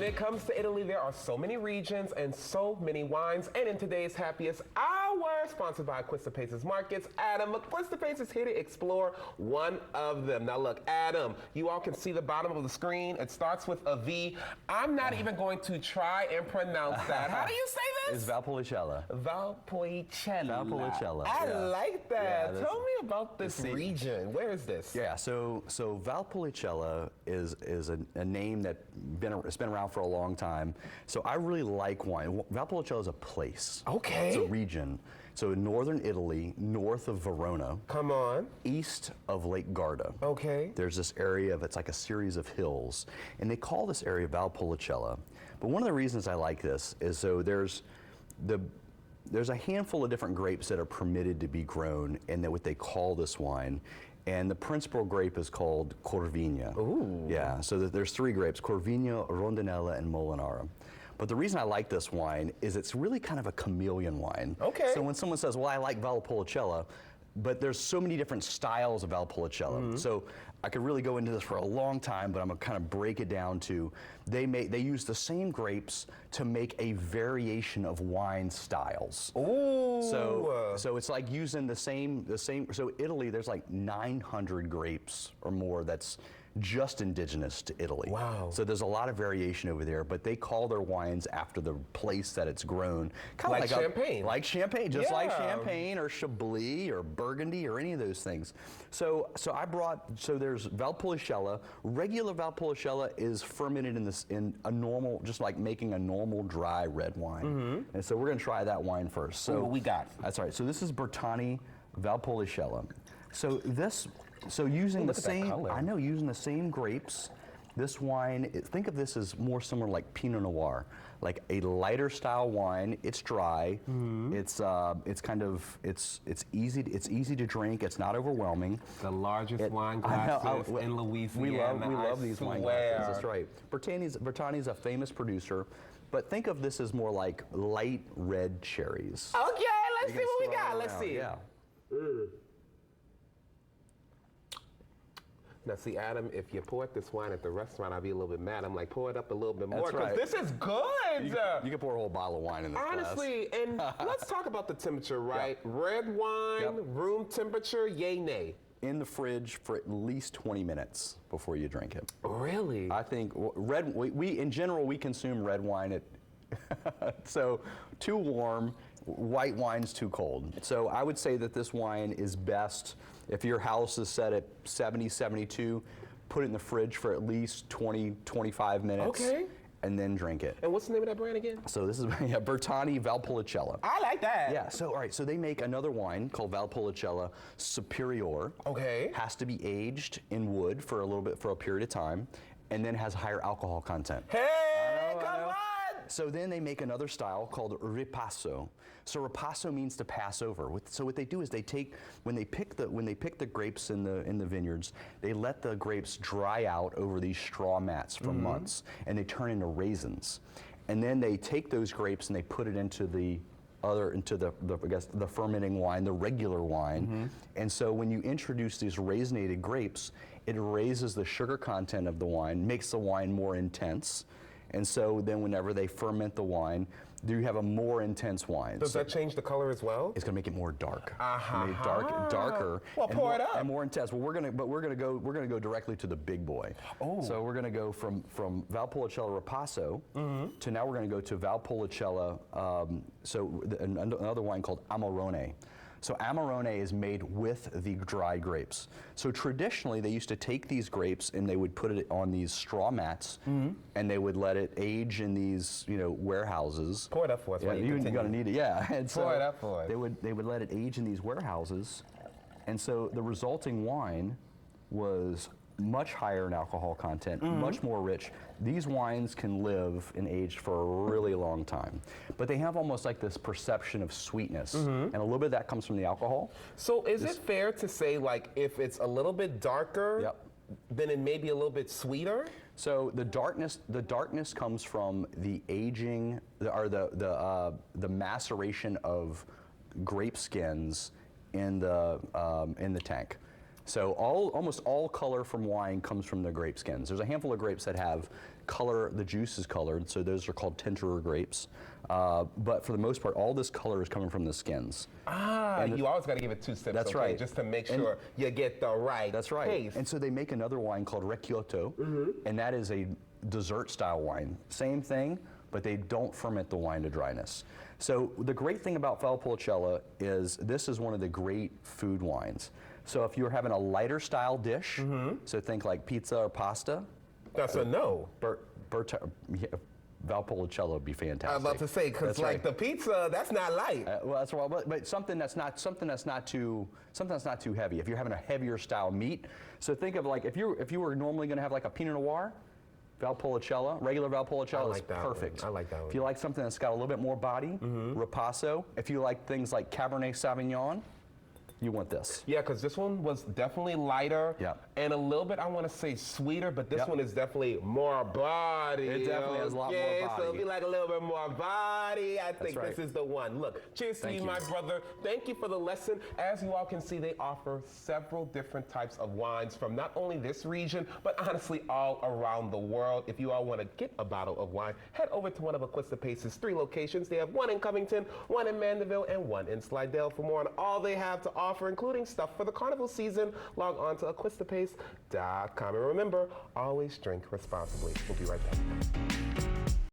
it comes to Italy, there are so many regions and so many wines. And in today's Happiest Hour, sponsored by Acquistapace's Markets, Adam Acquistapace is here to explore one of them. Now look, Adam, you all can see the bottom of the screen. It starts with a V. I'm not even going to try and pronounce that. How do you say this? It's Valpolicella. Valpolicella. Valpolicella. I like that. Yeah, Tell me about this region. Where is this? Yeah, so Valpolicella is a name that's been around for a long time. So I really like wine. Valpolicella is a place. Okay. It's a region. So in northern Italy, north of Verona. Come on. East of Lake Garda. Okay. There's this area it's like a series of hills. And they call this area Valpolicella. But one of the reasons I like this is so there's a handful of different grapes that are permitted to be grown and what they call this wine. And the principal grape is called Corvigna. Ooh. Yeah, so there's three grapes, Corvigna, Rondinella, and Molinara. But the reason I like this wine is it's really kind of a chameleon wine. Okay. So when someone says, well, I like Valpolicella, but there's so many different styles of Valpolicella. Mm-hmm. So I could really go into this for a long time, but I'm gonna kind of break it down to, they use the same grapes to make a variation of wine styles. Ooh. So it's like using the same, so Italy, there's like 900 grapes or more that's just indigenous to Italy. Wow. So there's a lot of variation over there, but they call their wines after the place that it's grown. Kind of like champagne. Like champagne, just like Yeah. champagne or Chablis or Burgundy or any of those things. So there's Valpolicella. Regular Valpolicella is fermented in a normal, just like making a normal dry red wine. Mm-hmm. And so we're gonna try that wine first. So what we got? That's right. So this is Bertani Valpolicella. So using the same, using the same grapes, this wine, think of this as more similar like Pinot Noir, like a lighter style wine. It's dry. Mm-hmm. It's easy to drink. It's not overwhelming. The largest wine glasses in Louisiana. We love these wine glasses. That's right. Bertani's a famous producer, but think of this as more like light red cherries. Okay, let's see what we got. Let's see. Yeah. Now see, Adam, if you poured this wine at the restaurant, I'd be a little bit mad. I'm like, pour it up a little bit more, because this is good. You can pour a whole bottle of wine in this Honestly, glass. and let's talk about the temperature, right? Yep. Red wine, room temperature, yay, nay. In the fridge for at least 20 minutes before you drink it. Really? I think in general, we consume red wine at, so too warm, white wine's too cold. So I would say that this wine is best if your house is set at 70, 72, put it in the fridge for at least 20, 25 minutes. Okay. And then drink it. And what's the name of that brand again? So this is Bertani Valpolicella. I like that. Yeah, so all right, so they make another wine called Valpolicella Superior. Okay. Has to be aged in wood for a period of time, and then has higher alcohol content. Hey, come on! So then they make another style called Ripasso. So Ripasso means to pass over. So what they do is when they pick the grapes in the vineyards, they let the grapes dry out over these straw mats for months, and they turn into raisins. And then they take those grapes and they put it into the fermenting wine, the regular wine. And so when you introduce these raisinated grapes, it raises the sugar content of the wine, makes the wine more intense. And so then whenever they ferment the wine, you have a more intense wine. Does that change the color as well? It's gonna make it more dark. Darker. Well, pour it up. And more intense. Well, we're gonna go directly to the big boy. Oh. So we're gonna go from Valpolicella Ripasso to now we're gonna go to Valpolicella. Another wine called Amarone. So Amarone is made with the dried grapes. So traditionally, they used to take these grapes and they would put it on these straw mats, and they would let it age in these, warehouses. Pour it up for us. Yeah, you're gonna need it. Yeah. And so pour it up for us. They would let it age in these warehouses, and so the resulting wine was much higher in alcohol content, much more rich. These wines can live and age for a really long time, but they have almost like this perception of sweetness, and a little bit of that comes from the alcohol. So is it fair to say, like, if it's a little bit darker, then it may be a little bit sweeter? So the darkness comes from the aging, or the maceration of grape skins in the tank. So almost all color from wine comes from the grape skins. There's a handful of grapes that have color, the juice is colored, so those are called tintorer grapes. But for the most part, all this color is coming from the skins. And you always got to give it 2 sips, That's okay, right. just to make sure you get the right That's right. taste. And so they make another wine called Recchiotto, and that is a dessert style wine. Same thing, but they don't ferment the wine to dryness. So the great thing about Valpolicella is this is one of the great food wines. So if you're having a lighter style dish, so think like pizza or pasta, That's a no. Valpolicella would be fantastic. I was about to say, because That's like right. the pizza, that's not light. Well, that's right, but something that's not too heavy. If you're having a heavier style meat, so think of like if you were normally going to have like a Pinot Noir, Valpolicella, regular Valpolicella is perfect. I like that one. If you like something that's got a little bit more body, Ripasso. If you like things like Cabernet Sauvignon, you want this. Yeah, because this one was definitely lighter and a little bit, I want to say, sweeter, but this one is definitely more body. It definitely has a lot more body. So if you like a little bit more body, I think right. this is the one. Look, cheers to you, you. my brother. Thank you for the lesson. As you all can see, they offer several different types of wines from not only this region, but honestly all around the world. If you all want to get a bottle of wine, head over to one of Acquistapace's 3 locations. They have one in Covington, one in Mandeville, and one in Slidell. For more on all they have to offer, including stuff for the carnival season, log on to Acquistapace.com. And remember, always drink responsibly. We'll be right back.